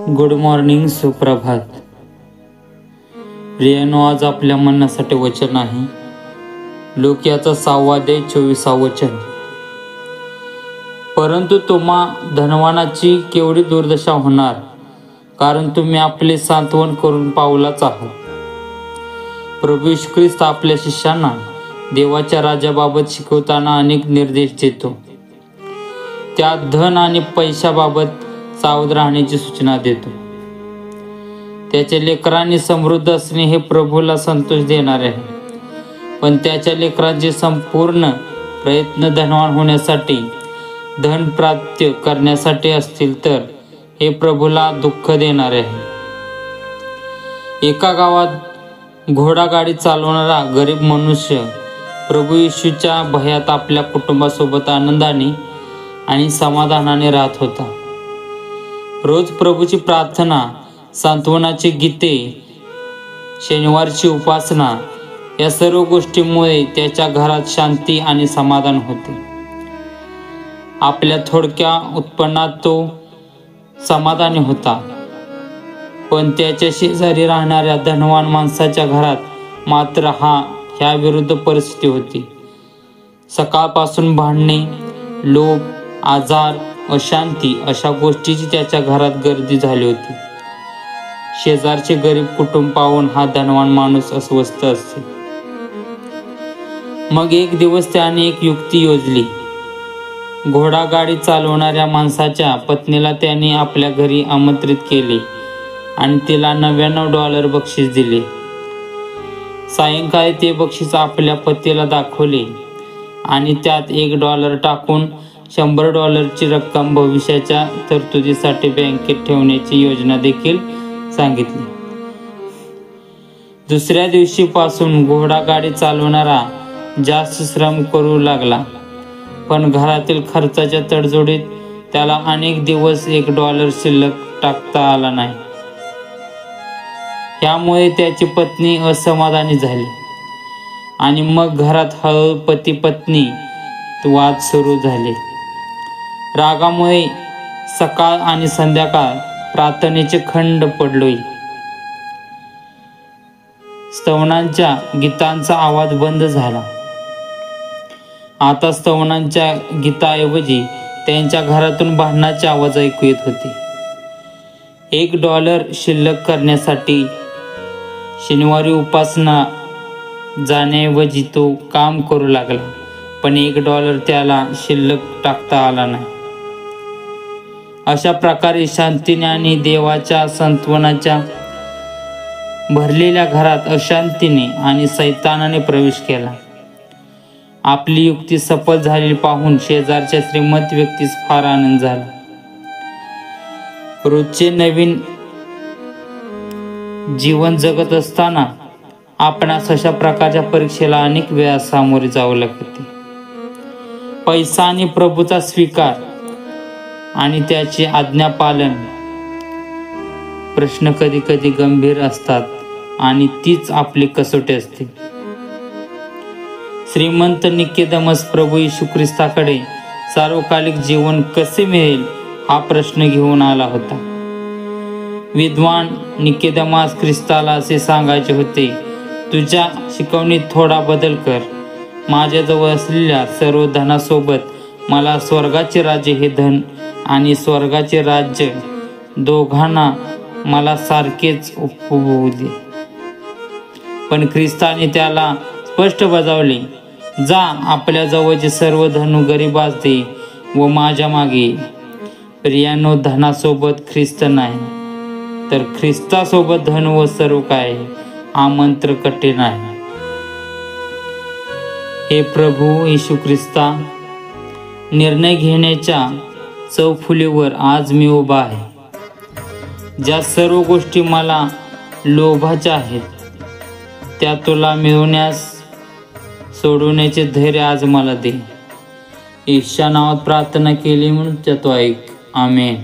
Good morning, सुप्रभात. प्रियानो, आज आपल्या मनासाठी वचन आहे लूकाचा 6 अध्याय 24 वचन. परंतु तुम्हा धनवानाची केवढी दुर्दशा होणार, कारण तुम्ही आपले सांत्वन करून पावलाच आहात. प्रभू येशू ख्रिस्त आपल्या शिष्यांना देवाच्या राज्याबाबत शिकवताना अनेक निर्देश देतो. त्यात धन आणि पैशाबाबत सावध राहण्याची सूचना देतो. त्याच्या लेकरांनी समृद्ध असणे हे प्रभूला संतोष देणारे आहे, पण त्याच्या लेकरांचे संपूर्ण प्रयत्न धनवान होण्यासाठी, धन प्राप्त करण्यासाठी असतील तर हे प्रभूला दुःख देणारे आहे. एका गावात घोडागाडी चालवणारा गरीब मनुष्य प्रभू येशूच्या भयात आपल्या कुटुंबासोबत आनंदाने आणि समाधानाने राहत होता. रोज प्रभूची प्रार्थना, सांत्वनाची गीते, शनिवारची उपासना या सर्व गोष्टींमुळे त्याच्या घरात शांती आणि समाधान होते. आपल्या थोडक्या उत्पन्नात तो समाधानी होता, पण त्याच्या शेजारी राहणाऱ्या धनवान माणसाच्या घरात मात्र ह्या विरुद्ध परिस्थिती होती. सकाळपासून भांडणे, लोभ, आजार, अशांती अशा गोष्टीची त्याच्या घरात गर्दी झाली होती. शेजारचे गरीब कुटुंब पाहून हा धनवान माणूस अस्वस्थ असते. मग एक दिवस त्याने एक युक्ती योजली. घोडागाडी चालवणाऱ्या माणसाच्या पत्नीला त्याने आपल्या घरी आमंत्रित केले आणि तिला $99 बक्षीस दिले. सायंकाळी ते बक्षीस आपल्या पतीला दाखवले आणि त्यात $1 टाकून $100 रक्कम भविष्याच्या तरतुदीसाठी बँकेत ठेवण्याची योजना देखील सांगितली. दुसऱ्या दिवशीपासून घोडागाडी चालवणारा जास्त श्रम करू लागला, पण घरातील खर्चाच्या तडजोडीत त्याला अनेक दिवस $1 शिल्लक टाकता आला नाही. यामुळे त्याची पत्नी असमाधानी झाली आणि मग घरात हळूहळू पती पत्नी वाद सुरू झाले. रागामुळे सकाळ आणि संध्याकाळ प्रार्थनेचे खंड पडलोय. स्तवनांच्या गीतांचा आवाज बंद झाला. आता स्तवनांच्या गीताऐवजी त्यांच्या घरातून भांडणाचे आवाज ऐकू येत होते. $1 शिल्लक करण्यासाठी शनिवारी उपासना जाण्याऐवजी तो काम करू लागला, पण $1 त्याला शिल्लक टाकता आला नाही. अशा प्रकारे शांतीने आणि देवाच्या सांत्वनाच्या भरलेल्या घरात अशांतीने आणि सैतानाने प्रवेश केला. आपली युक्ती सफल झालेली पाहून शेजारच्या श्रीमंत व्यक्तीस फार आनंद झाला. रोजचे नवीन जीवन जगत असताना आपणास अशा प्रकारच्या परीक्षेला अनेक वेळा सामोरे जावे लागते. पैसा आणि प्रभूचा स्वीकार आणि त्याचे आज्ञापालन प्रश्न कधी कधी गंभीर असतात आणि तीच आपली कसोटी असते. श्रीमंत निकोदेमस प्रभू येशू ख्रिस्ताकडे सार्वकालिक जीवन कसे मिळेल हा प्रश्न घेऊन आला होता. विद्वान निकोदेमस ख्रिस्ताला असे सांगायचे होते, तुझ्या शिकवणीत थोडा बदल कर. माझ्याजवळ असलेल्या सर्व धनासोबत मला स्वर्गाचे राज्य हे धन आणि स्वर्गाचे राज्य दोघांना मला सारखेच उपभोगू दे. पण ख्रिस्ताने त्याला स्पष्ट बजावले, जा आपल्या जवळचे सर्व धन गरिबास दे व माझ्या मागे ये. प्रियानो, धनासोबत ख्रिस्त नाही, तर ख्रिस्तासोबत धन व सर्व काय हा मंत्र कठीण आहे. हे प्रभू येशू ख्रिस्ता, निर्णय घेण्याच्या चौफुलीवर आज मी उभा आहे. ज्या सर्व गोष्टी मला लोभाच्या आहेत त्या तुला मिळवण्यास सोडवण्याचे धैर्य आज मला दे. येशूच्या नावात प्रार्थना केली म्हणून तो ऐक. आमेन.